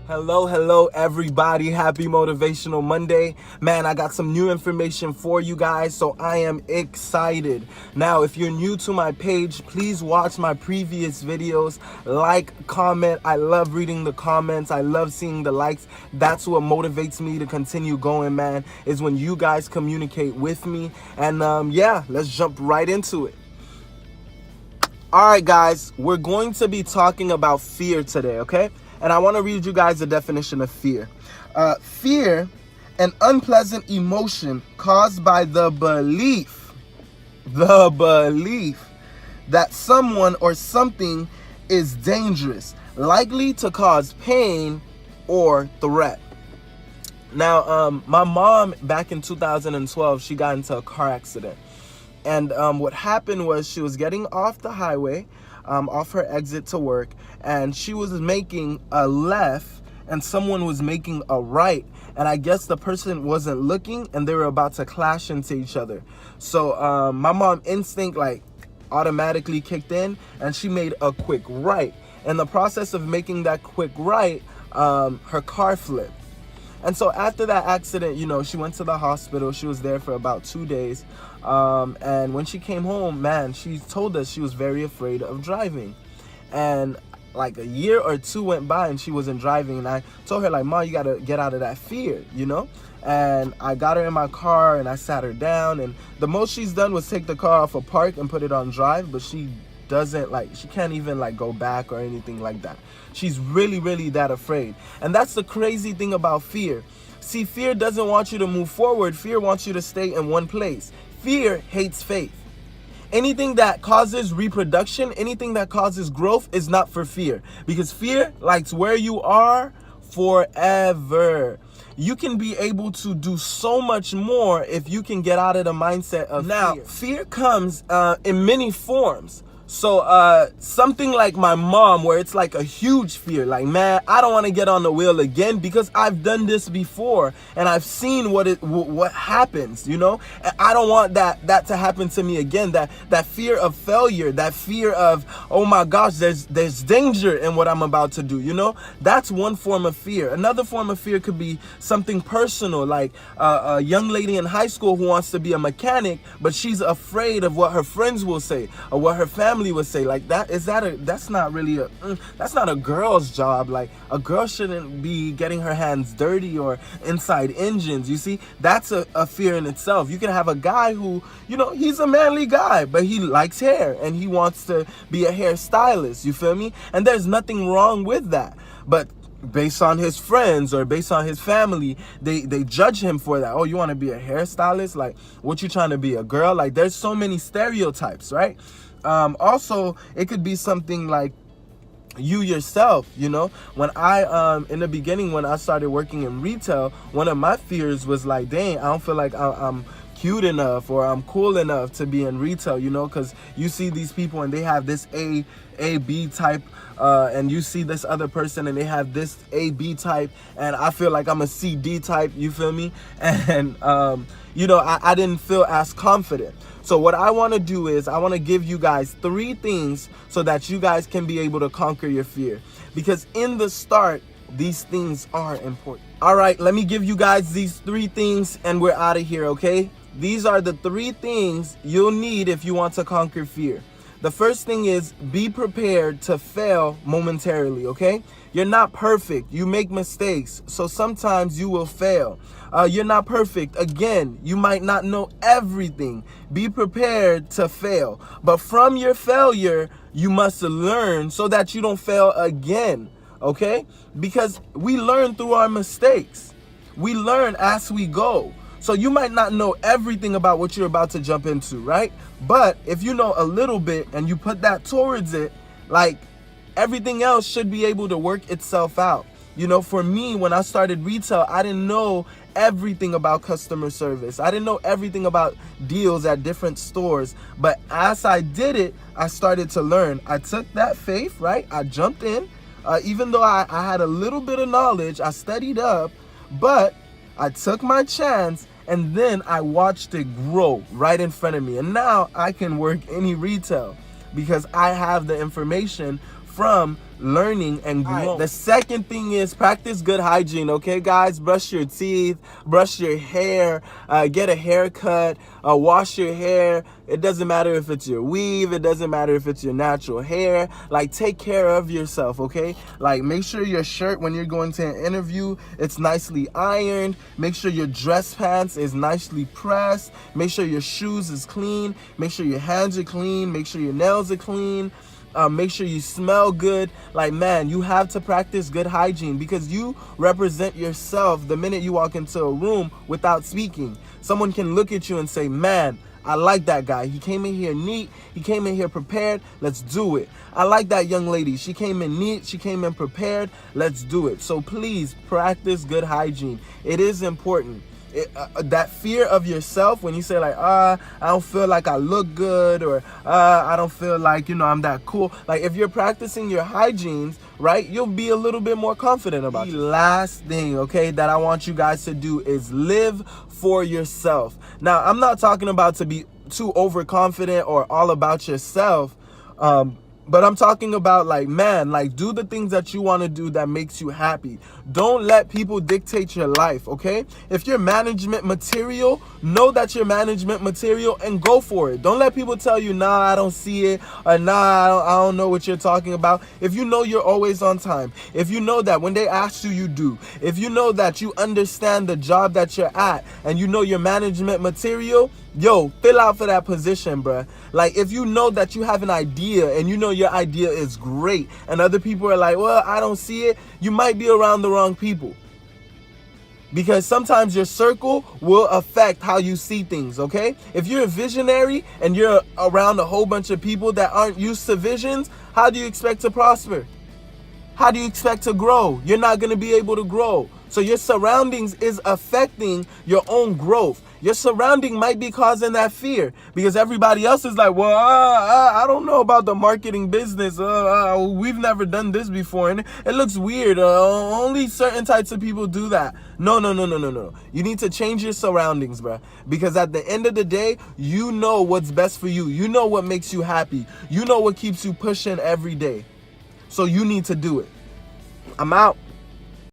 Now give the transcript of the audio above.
Hello, everybody. Happy Motivational Monday. Man, I got some new information for you guys, so I am excited. Now, if you're new to my page, please watch my previous videos. Like, comment. I love reading the comments. I love seeing the likes. That's what motivates me to continue going, man, is when you guys communicate with me. And yeah, let's jump right into it. All right, guys, we're going to be talking about fear today, okay? And I want to read you guys the definition of fear. Fear, an unpleasant emotion caused by the belief that someone or something is dangerous, likely to cause pain or threat. Now, my mom, back in 2012, she got into a car accident. And what happened was she was getting off the highway, off her exit to work, and she was making a left and someone was making a right. And I guess the person wasn't looking and they were about to clash into each other. So my mom instinct automatically kicked in and she made a quick right. In the process of making that quick right, her car flipped. And so after that accident, she went to the hospital. She was there for about 2 days. And when she came home, man, she told us she was very afraid of driving. And like a year or two went by and she wasn't driving. And I told her, Ma, you got to get out of that fear, And I got her in my car and I sat her down. And the most she's done was take the car off a park and put it on drive. But she doesn't she can't even go back or anything like that. She's really that afraid. And that's the crazy thing about fear. See, fear doesn't want you to move forward. Fear wants you to stay in one place. Fear hates faith. Anything that causes reproduction, anything that causes growth is not for fear, because fear likes where you are forever. You can be able to do so much more if you can get out of the mindset of fear. Now, fear comes in many forms. So something like my mom, where it's like a huge fear, man, I don't want to get on the wheel again because I've done this before and I've seen what happens, And I don't want that to happen to me again. That fear of failure, that fear of, oh my gosh, there's danger in what I'm about to do, That's one form of fear. Another form of fear could be something personal, like a young lady in high school who wants to be a mechanic, but she's afraid of what her friends will say or what her family would say. That's not really that's not a girl's job. A girl shouldn't be getting her hands dirty or inside engines. You see, that's a fear in itself. You can have a guy who, he's a manly guy, but he likes hair and he wants to be a hairstylist. You feel me? And there's nothing wrong with that. But based on his friends or based on his family, they judge him for that. Oh, you want to be a hairstylist? What, you trying to be a girl? There's so many stereotypes, right? Also, it could be something like you yourself, when I in the beginning, when I started working in retail, one of my fears was dang, I don't feel like I'm cute enough or I'm cool enough to be in retail, because you see these people and they have this A-B type, and you see this other person and they have this A-B type, and I feel like I'm a C-D type, you feel me? And I didn't feel as confident. So what I want to do is I want to give you guys 3 things so that you guys can be able to conquer your fear, because in the start, these things are important. All right, let me give you guys these 3 things and we're out of here, okay? These are the 3 things you'll need if you want to conquer fear. The first thing is be prepared to fail momentarily, okay? You're not perfect. You make mistakes. So sometimes you will fail. You're not perfect. Again, you might not know everything. Be prepared to fail. But from your failure, you must learn so that you don't fail again, okay? Because we learn through our mistakes. We learn as we go. So you might not know everything about what you're about to jump into, right? But if you know a little bit and you put that towards it, everything else should be able to work itself out. For me, when I started retail, I didn't know everything about customer service. I didn't know everything about deals at different stores. But as I did it, I started to learn. I took that faith, right? I jumped in. Even though I had a little bit of knowledge, I studied up, but I took my chance. And then I watched it grow right in front of me. And now I can work any retail because I have the information from learning and growing. Right. The second thing is practice good hygiene, okay, guys? Brush your teeth, brush your hair, get a haircut, wash your hair. It doesn't matter if it's your weave, it doesn't matter if it's your natural hair. Like, take care of yourself, okay? Like, make sure your shirt, when you're going to an interview, it's nicely ironed. Make sure your dress pants is nicely pressed. Make sure your shoes is clean. Make sure your hands are clean. Make sure your nails are clean. Make sure you smell good. Like, man, you have to practice good hygiene because you represent yourself the minute you walk into a room without speaking. Someone can look at you and say, man, I like that guy. He came in here neat. He came in here prepared. Let's do it. I like that young lady. She came in neat. She came in prepared. Let's do it. So please practice good hygiene. It is important. That fear of yourself when you say like, I don't feel like I look good, or I don't feel like, I'm that cool. Like, if you're practicing your hygienes, right, you'll be a little bit more confident about it. The last thing, okay, that I want you guys to do is live for yourself. Now, I'm not talking about to be too overconfident or all about yourself, but I'm talking about, like, man, like, do the things that you want to do that makes you happy. Don't let people dictate your life, okay? If you're management material, know that you're management material and go for it. Don't let people tell you, nah, I don't see it, or nah, I don't know what you're talking about. If you know you're always on time, if you know that when they ask you, you do, if you know that you understand the job that you're at, and you know you're management material, yo, fill out for that position, bruh. Like, if you know that you have an idea and you know your idea is great and other people are like, well, I don't see it, you might be around the wrong people. Because sometimes your circle will affect how you see things, okay? If you're a visionary and you're around a whole bunch of people that aren't used to visions, how do you expect to prosper? How do you expect to grow? You're not going to be able to grow. So your surroundings is affecting your own growth. Your surrounding might be causing that fear because everybody else is like, well, I don't know about the marketing business. We've never done this before, and it looks weird. Only certain types of people do that. No. You need to change your surroundings, bro. Because at the end of the day, you know what's best for you. You know what makes you happy. You know what keeps you pushing every day. So you need to do it. I'm out.